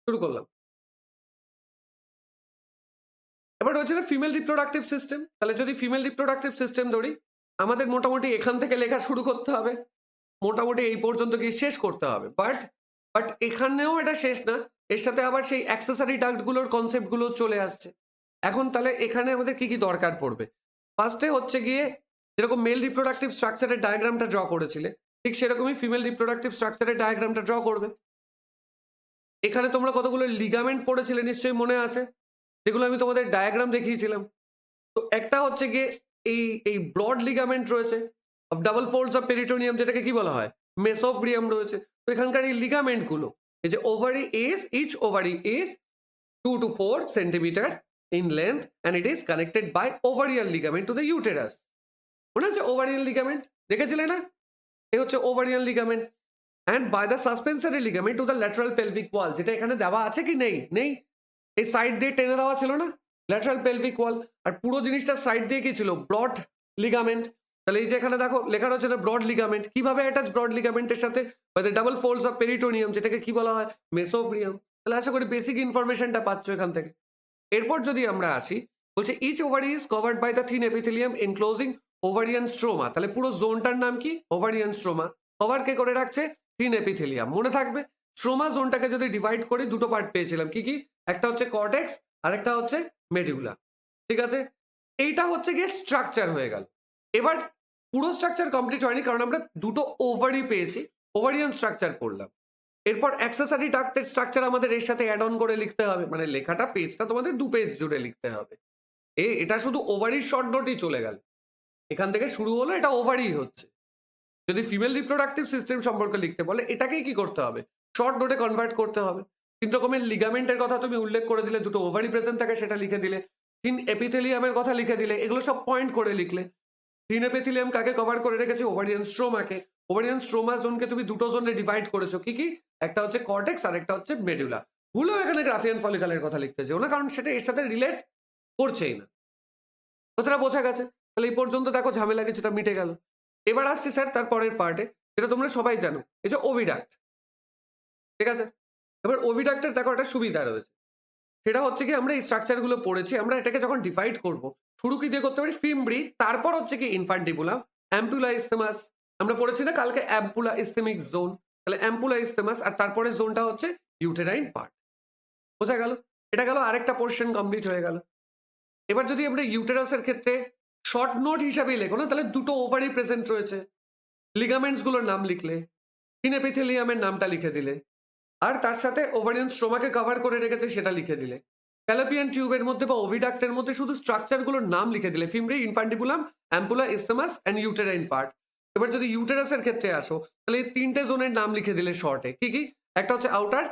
শুরু করলাম। এবার রয়েছে না ফিমেল রিপ্রোডাক্টিভ সিস্টেম। তাহলে যদি ফিমেল রিপ্রোডাক্টিভ সিস্টেম ধরি, আমাদের মোটামুটি এখান থেকে লেখা শুরু করতে হবে। মোটামুটি এই পর্যন্ত গিয়ে শেষ করতে হবে। বাট এখানেও এটা শেষ না। এর সাথে আবার সেই অ্যাক্সেসরি ডাক্টগুলোর কনসেপ্টগুলো চলে আসছে। এখন তাহলে এখানে আমাদের কি দরকার পড়বে? ফার্স্টে হচ্ছে গিয়ে যেরকম মেল রিপ্রোডাক্টিভ স্ট্রাকচারের ডায়াগ্রামটা ড্র করেছিলে, ঠিক সেরকমই ফিমেল রিপ্রোডাক্টিভ স্ট্রাকচারের ডায়াগ্রামটা ড্র করবে। এখানে তোমরা কতগুলো লিগামেন্ট পড়েছিলে নিশ্চয়ই মনে আছে, যেগুলো আমি তোমাদের ডায়াগ্রাম দেখিয়েছিলাম। তো একটা হচ্ছে গিয়ে এই এই ব্রড লিগামেন্ট রয়েছে of double folds of peritoneum, যেটাকে কি বলা হয় মেসোফ্রিয়াম রয়েছে। তো এখানকার এই লিগামেন্ট গুলো, এই যে ovary is each ovary is 2 to 4 centimetre in length and it is connected by ovarian ligament to the uterus. মনে হচ্ছে ওভারিয়াল লিগামেন্ট দেখেছিলে না? এই হচ্ছে ovarian ligament and by the suspensory ligament to the lateral pelvic wall, যেটা এখানে দেওয়া আছে কি নেই? নেই। এই সাইড দিয়ে টেনে দেওয়া ছিল না ল্যাটারাল পেলভিক ওয়াল, আর পুরো জিনিসটা সাইড দিয়ে কি ছিল? Broad ligament. তাহলে এই যে এখানে দেখো লেখা রয়েছে না ব্রড লিগামেন্ট, কিভাবে অ্যাটাচ ব্রড লিগামেন্টের সাথে? By the double folds of peritoneum, যেটাকে কি বলা হয়? মেসোফ্রিয়াম। তাহলে আশা করি বেসিক ইনফরমেশনটা পাচ্ছ এখান থেকে। এরপর যদি আমরা আসি, বলছে each ovary is covered by the thin epithelium enclosing ovarian stroma. তাহলে পুরো জোনটার নাম কি? Ovarian stroma. কভার কে করে রাখছে? Thin epithelium. মনে থাকবে স্ট্রোমা জোনটাকে যদি ডিভাইড করি, দুটো পার্ট পেয়েছিলাম কি কি? একটা হচ্ছে কর্টেক্স আর একটা হচ্ছে মেডুলা। ঠিক আছে, এইটা হচ্ছে গিয়ে স্ট্রাকচার হয়ে গেল। এবার পুরো স্ট্রাকচার কমপ্লিট হয়নি, কারণ আমরা দুটো ওভারি পেয়েছি, ওভারিয়ান স্ট্রাকচার করলাম। এরপর অ্যাক্সেসরি ডাক্টের স্ট্রাকচার আমাদের এর সাথে অ্যাড অন করে লিখতে হবে, মানে লেখাটা পেজটা তোমাদের 2 পেজ জুড়ে লিখতে হবে। এটা শুধু ওভারির শর্ট নোটই চলে গেল, এখান থেকে শুরু হলো, এটা ওভারই হচ্ছে। যদি ফিমেল রিপ্রোডাক্টিভ সিস্টেম সম্পর্কে লিখতে বলে, এটাকেই কি করতে হবে? শর্ট নোটে কনভার্ট করতে হবে। 3 রকমের লিগামেন্টের কথা তুমি উল্লেখ করে দিলে, দুটো ওভারি প্রেজেন্ট থাকে সেটা লিখে দিলে, থিন এপিথেলিয়ামের কথা লিখে দিলে, এগুলো সব পয়েন্ট করে লিখলে। থিন এপিথেলিয়াম কাকে কভার করে রেখেছে? ওভারিয়ান স্ট্রোমাকে। ওভারিয়ান স্ট্রোমা জোনকে তুমি দুটো জোনে ডিভাইড করেছো, কি কি? একটা হচ্ছে কর্টেক্স আর একটা হচ্ছে মেডুলা। ভুলেও এখানে গ্রাফিয়ান ফলিকলের কথা লিখতে যেও না, কারণ সেটা এর সাথে রিলেট করছেই না। কথাটা বোঝা গেছে? তাহলে এই পর্যন্ত দেখো ঝামেলা কিছুটা মিটে গেল। এবার আসছি স্যার তার পরের পার্টে, যেটা তোমরা সবাই জানো, এই যে ওভিডাক্ট। ঠিক আছে, এবার ওভিডাক্টের দেখো একটা সুবিধা রয়েছে, সেটা হচ্ছে কি আমরা এই স্ট্রাকচারগুলো পড়েছি, আমরা এটাকে যখন ডিভাইড করব, শুরু কি দিয়ে করতে পারি? ফিমব্রি, তারপর হচ্ছে কি ইনফান্টিবুলাম, অ্যাম্পুলা ইস্তেমাস। আমরা পড়েছি না কালকে অ্যাম্পুলা ইস্তেমিক জোন। তাহলে অ্যাম্পুলা ইস্তেমাস, আর তারপরে জোনটা হচ্ছে ইউটেরাইন পার্ট। বোঝা গেল? এটা গেল আরেকটা পোর্শন কমপ্লিট হয়ে গেল। এবার যদি আমরা ইউটেরাসের ক্ষেত্রে শর্ট নোট হিসাবেই লেখো না, তাহলে দুটো ওভারই প্রেজেন্ট রয়েছে, লিগামেন্টস গুলোর নাম লিখলে, ইনএপিথেলিয়ামের নামটা লিখে দিলে, আর তার সাথে ওভারিয়ান স্ট্রোমাকে কভার করে রেখেছে সেটা লিখে দিলে, ফ্যালোপিয়ান টিউবের মধ্যে বা ওভিডাক্টের মধ্যে শুধু স্ট্রাকচারগুলোর নাম লিখে দিলে, ফিমরি, ইনফান্টিবুলাম, অ্যাম্পুলা, ইস্তেমাস অ্যান্ড ইউটেরাইন পার্ট। এবার যদি ইউটেরাসের ক্ষেত্রে আসো, তাহলে এই 3টে জোনের নাম লিখে দিলে শর্টে, কি কি? একটা হচ্ছে outer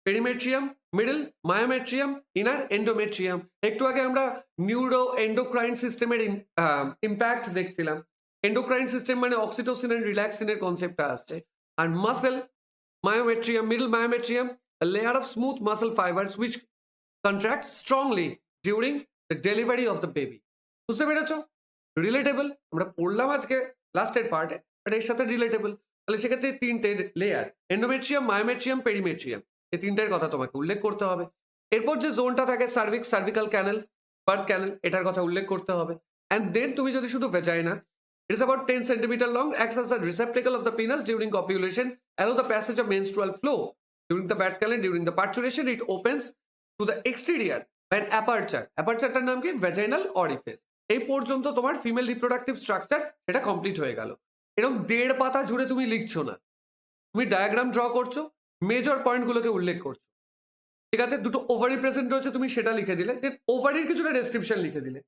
perimetrium, middle myometrium, inner endometrium. একটু আগে আমরা নিউরো এন্ডোক্রাইন সিস্টেমের ইম্প্যাক্ট দেখছিলাম। এন্ডোক্রাইন সিস্টেম মানে অক্সিটোসিন এন্ড রিল্যাক্সিনের কনসেপ্টটা আসছে। আর muscle myometrium, middle myometrium, a layer of smooth muscle fibers which contract strongly during the delivery of the baby. বুঝতে পেরেছো? রিলেটেবল আমরা পড়লাম আজকে লাস্টের পার্টে, বাট এর সাথে রিলেটেবল। তাহলে সেক্ষেত্রে 3টে লেয়ার, এন্ডোমেট্রিয়াম, মায়োমেট্রিয়াম, পেরিমেট্রিয়াম, এই 3টের কথা তোমাকে উল্লেখ করতে হবে। এরপর যে জোনটা থাকে সার্ভিক্স, সার্ভিক্যাল ক্যানেল, বার্থ ক্যানেল, এটার কথা উল্লেখ করতে হবে। অ্যান্ড দেন তুমি যদি শুধু vagina, it is about 10 centimeter long, acts as a receptacle of the penis during copulation, allow the passage of menstrual flow. During the birth canal, during the parturition, it opens to the exterior by an aperture. অ্যাপারচারটার নাম কি? Vaginal orifice. এই পর্যন্ত তোমার female reproductive structure এটা complete হয়ে গেল। এরকম 1.5 পাতা জুড়ে তুমি লিখছো না, তুমি ডায়াগ্রাম ড্র করছো, মেজর পয়েন্টগুলোকে উল্লেখ করছো। ঠিক আছে, দুটো ওভারি প্রেজেন্ট রয়েছে, তুমি সেটা লিখে দিলে, দেন ওভারির কিছুটা ডেসক্রিপশন লিখে দিলে।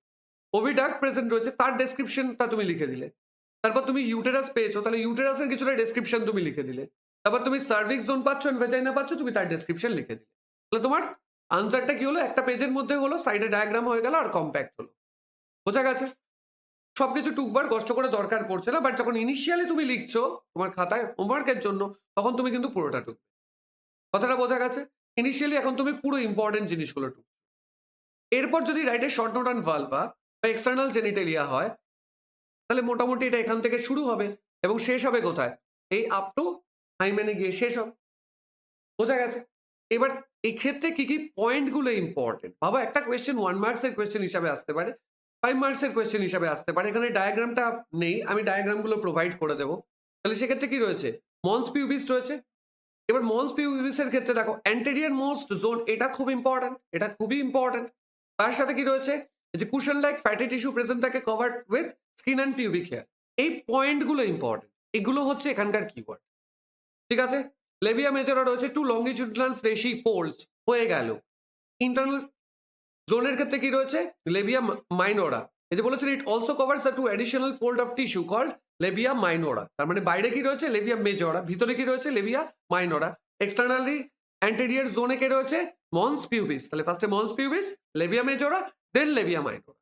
ওভিডাক্ট প্রেজেন্ট রয়েছে, তার ডেসক্রিপশনটা তুমি লিখে দিলে। তারপর তুমি ইউটেরাস পেয়েছো, তাহলে ইউটেরাসের কিছুটা ডেসক্রিপশন তুমি লিখে দিলে। তারপর তুমি সার্ভিক্স জোন পাচ্ছ, ভেজাইনা পাচ্ছ, তুমি তার ডেসক্রিপশন লিখে দিলে। তাহলে তোমার আনসারটা কি হলো? একটা পেজের মধ্যে হলো, সাইডে ডায়াগ্রাম হয়ে গেল, আর কম্প্যাক্ট হলো। বোঝা গেছে? সবকিছু টুকবার কষ্ট করে দরকার পড়ছে না, বাট যখন ইনিশিয়ালি তুমি লিখছো তোমার খাতায় হোমওয়ার্কের জন্য, তখন তুমি কিন্তু পুরোটা টুকবে। কথাটা বোঝা গেছে? ইনিশিয়ালি এখন তুমি পুরো ইম্পর্টেন্ট জিনিসগুলো টুক। এরপর যদি রাইটে শর্ট নোট অন ভালভা বা এক্সটার্নাল জেনিটেলিয়া হয়, তাহলে মোটামুটি এটা এখান থেকে শুরু হবে এবং শেষ হবে কোথায়? এই আপ টু হাইমেনে গিয়ে শেষ হবে। বোঝা গেছে? এবার এই ক্ষেত্রে কি কি পয়েন্টগুলো ইম্পর্টেন্ট ভাবো, একটা কোয়েশ্চেন 1 মার্কসের কোয়েশ্চেন হিসাবে আসতে পারে, 5 মার্কসের কোয়েশ্চেন হিসাবে আসতে পারে। এখানে ডায়াগ্রামটা নেই, আমি ডায়াগ্রামগুলো প্রোভাইড করে দেবো। তাহলে সেক্ষেত্রে কি রয়েছে, মন্স পিউবিস রয়েছে। এবার মন্স পিউবিসের ক্ষেত্রে দেখো অ্যান্টেরিয়র মোস্ট জোন, এটা খুব ইম্পর্টেন্ট, এটা খুবই ইম্পর্টেন্ট। তার সাথে কি রয়েছে, যে cushion like fatty tissue present থাকে covered with skin and pubic hair. এই পয়েন্টগুলো ইম্পর্টেন্ট, এগুলো হচ্ছে এখানকার কিওয়ার্ড। ঠিক আছে, লেভিয়া মেজরা রয়েছে টু লঙ্গিটিউডিনাল ফ্লেশি ফোল্ডস হয়ে গেল। ইন্টারনাল জোনের ক্ষেত্রে কি রয়েছে, লেভিয়া মাইনোরা। এই যে বলেছেন it also covers the two additional fold of tissue called labia minora. তার মানে বাইরে কি রয়েছে, লেভিয়া মেজরা, ভিতরে কি রয়েছে, লেভিয়া মাইনোরা। এক্সটার্নালি অ্যান্টেরিয়র জোনে কে রয়েছে, মন্স পিউবিস। তাহলে ফার্স্টে মন্স পিউবিস, লেভিয়া মেজরা, দেন লেভিয়া মাইনোরা।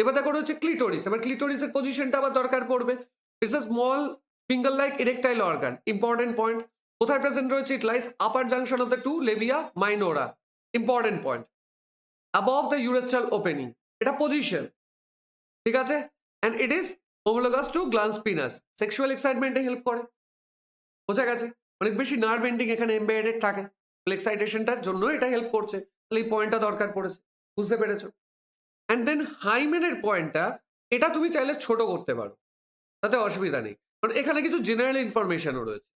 এবার দেখো রয়েছে ক্লিটোরিস। এবার ক্লিটোরিসের পজিশনটা আবার দরকার পড়বে। It's a small finger like erectile organ, important point. কোথায় প্রেজেন্ট রয়েছে, it lies upper junction of the two labia minora, important point. above the urethral opening, এটা পজিশন। ঠিক আছে, and it is homologous to glans penis, sexual excitement A help করে। বোঝা গেছে, অনেক বেশি নার্ভ এন্ডিং এখানে এমবেডেড থাকে, এক্সাইটেশনটার জন্য এটা হেল্প করছে। তাহলে এই পয়েন্টটা দরকার পড়েছে, বুঝতে পেরেছো। অ্যান্ড দেন হাইমেনের পয়েন্টটা, এটা তুমি চাইলে ছোট করতে পারো, তাতে অসুবিধা নেই, কারণ এখানে কিছু জেনারেল ইনফরমেশনও রয়েছে।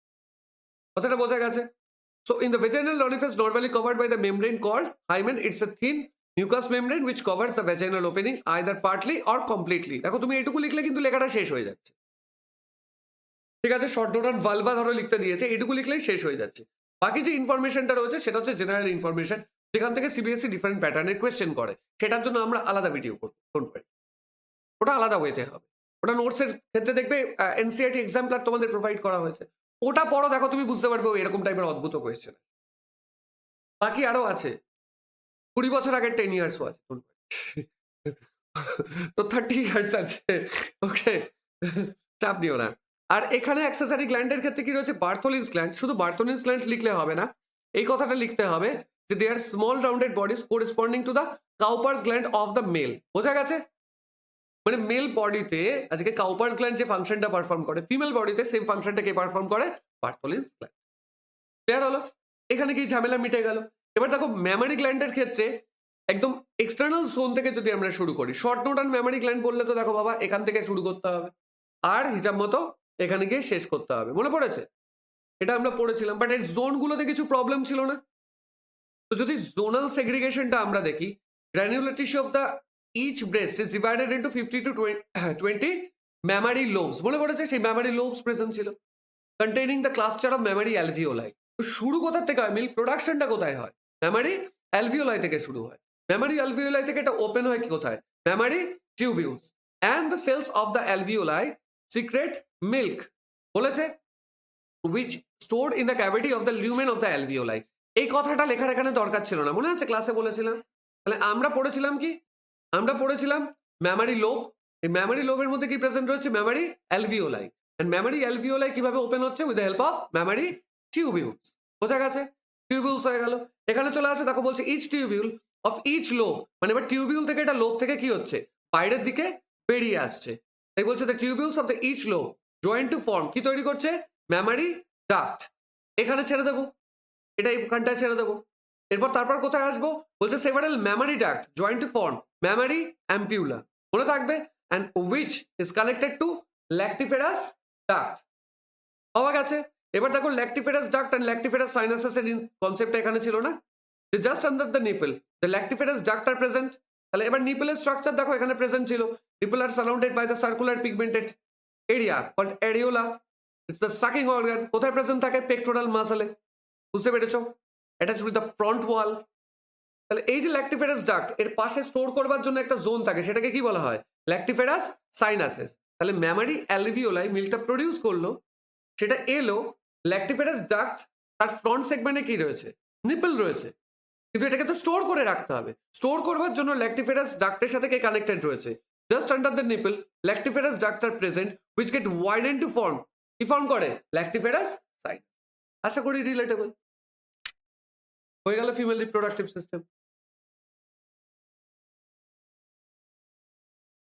কথাটা বোঝা গেছে। So in the vaginal orifice normally covered by the membrane called hymen, it's a thin mucous membrane which covers the vaginal opening either partly or completely. দেখো তুমি এইটুকু লিখলে কিন্তু লেখাটা শেষ হয়ে যাচ্ছে। ঠিক আছে, শর্ট নোট অন ভালভা ধরো লিখতে দিয়েছে, এইটুকু লিখলেই শেষ হয়ে যাচ্ছে। বাকি যে ইনফরমেশনটা রয়েছে সেটা হচ্ছে জেনারেল ইনফরমেশন, যেখান থেকে সিবিএসই ডিফারেন্ট প্যাটার্নের কোয়েশ্চেন করে। সেটার জন্য আমরা আলাদা ভিডিও করবো, ডোন্ট ওয়ারি, ওটা আলাদা ওয়েতে হবে। ওটা নোটসের ক্ষেত্রে দেখবে এনসিআরটি এক্সাম্পলার তোমাদের প্রোভাইড করা হয়েছে, ওটা পড়ো, দেখো তুমি বুঝতে পারবে এরকম টাইপের অদ্ভুত কোয়েশ্চেন। বাকি আরো আছে, 20 বছর আগের 10 ইয়ার্সও আছে, তো 30 ইয়ার্স আছে, ওকে, চাপ দিও না। আর এখানে অ্যাক্সেসরি গ্ল্যান্ডের ক্ষেত্রে কি রয়েছে, বার্থোলিনস গ্ল্যান্ড। শুধু বার্থোলিনস গ্ল্যান্ড লিখলে হবে না, এই কথাটা লিখতে হবে যে they are small rounded bodies corresponding to the Cowper's gland of the male. বোঝা গেছে, মানে মেল বডিতে আজকে কাউপার্স গ্ল্যান্ড যে ফাংশনটা পারফর্ম করে, ফিমেল বডিতে সেম ফাংশনটা কে পারফর্ম করে, বার্থোলিনস গ্ল্যান্ড। ক্লিয়ার হলো, এখানে কি ঝামেলা মিটে গেল। এবার দেখো ম্যামারি গ্ল্যান্ডের ক্ষেত্রে একদম এক্সটার্নাল জোন থেকে যদি আমরা শুরু করি, short note on mammary gland বললে তো দেখো বাবা এখান থেকে শুরু করতে হবে, আর হিসাব মতো এখানে গিয়ে শেষ করতে হবে। মনে পড়েছে, এটা আমরা পড়েছিলাম, বাট এর জোনগুলোতে কিছু প্রবলেম ছিল না। তো যদি জোনাল সেগ্রিগেশনটা আমরা দেখি, granular tissue of the each breast is divided into 50 to 20 mammary lobes. মনে পড়েছে, সেই ম্যামারি লোবস প্রেজেন্ট ছিল, containing the cluster of mammary alveoli. তো শুরু কোথা থেকে হয়, মিল্ক প্রোডাকশনটা কোথায় হয়, ম্যামারি অ্যালভিওলাই থেকে শুরু হয়। ম্যামারি অ্যালভিওলাই থেকে এটা ওপেন হয় কি কোথায়, mammary tubules, and the cells of the alveoli secrete milk, বলেছে, which stored in the cavity of the lumen of the alveoli। এই কথাটা লেখার এখানে দরকার ছিল না, মনে আছে ক্লাসে বলেছিলাম। তাহলে আমরা পড়েছিলাম কি, আমরা পড়েছিলাম ম্যামারি লোব। এই ম্যামারি লোবের মধ্যে কি প্রেজেন্ট রয়েছে, mammary alveoli. And mammary alveoli কিভাবে ওপেন হচ্ছে, with the help of mammary tubules. বোঝা গেছে, টিউবিউলস হয়ে গেল। এখানে চলে আসে, দেখো বলছে each tubule of each lobe, মানে এবার টিউবিউল থেকে এটা লোব থেকে কি হচ্ছে, বাইরের দিকে বেরিয়ে আসছে। তাই বলছে the tubules of the each lobe joint to form, কি তৈরি করছে, ম্যামারি ডাক্ট। এখানে ছেড়ে দেবো, এটা এখানটায় ছেড়ে দেবো। এরপর তারপর কোথায় আসবো, বলছে several mammary duct joint to form mammary ampulla, মনে থাকবে, and which is connected to lactiferous duct. পাওয়া গেছে। এবার দেখো ল্যাক্টিফেরাস ডাক্ট অ্যান্ড ল্যাক্টিফেরাস সাইনাসেস এর কনসেপ্টটা এখানে ছিল না, যে just under the nipple the lactiferous duct are present. তাহলে এবার নিপলের স্ট্রাকচার দেখো এখানে প্রেজেন্ট ছিল, nipple are surrounded by the circular pigmented area called areola. It's the sucking organ, কোথায় প্রেজেন্ট থাকে, পেক্টোরাল মাসলে, বুঝতে পেরেছো, এটা উইথ দ্য ফ্রন্ট ওয়াল। তাহলে এই যে ল্যাক্টিফেরাস ডাক্ট, এর পাশে স্টোর করবার জন্য একটা জোন থাকে, সেটাকে কি বলা হয়, ল্যাক্টিফেরাস সাইনাসেস। তাহলে ম্যামারি অ্যালভিওলাই মিল্কটা প্রডিউস করলো, সেটা এলো, ল্যাক্টিফেরাস ডাক্ট তার ফ্রন্ট সেগমেন্টে কি রয়েছে, নিপল রয়েছে, কিন্তু এটাকে তো স্টোর করে রাখতে হবে। স্টোর করবার জন্য ল্যাক্টিফেরাস ডাক্টের সাথে কে কানেক্টেড রয়েছে, just under the nipple lactiferous duct are present which get widen to form, কি ফর্ম করে, ল্যাক্টিফেরাস সাইনাস। আশা করি রিলেটেবল হয়ে গেল ফিমেল রিপ্রোডাক্টিভ সিস্টেম।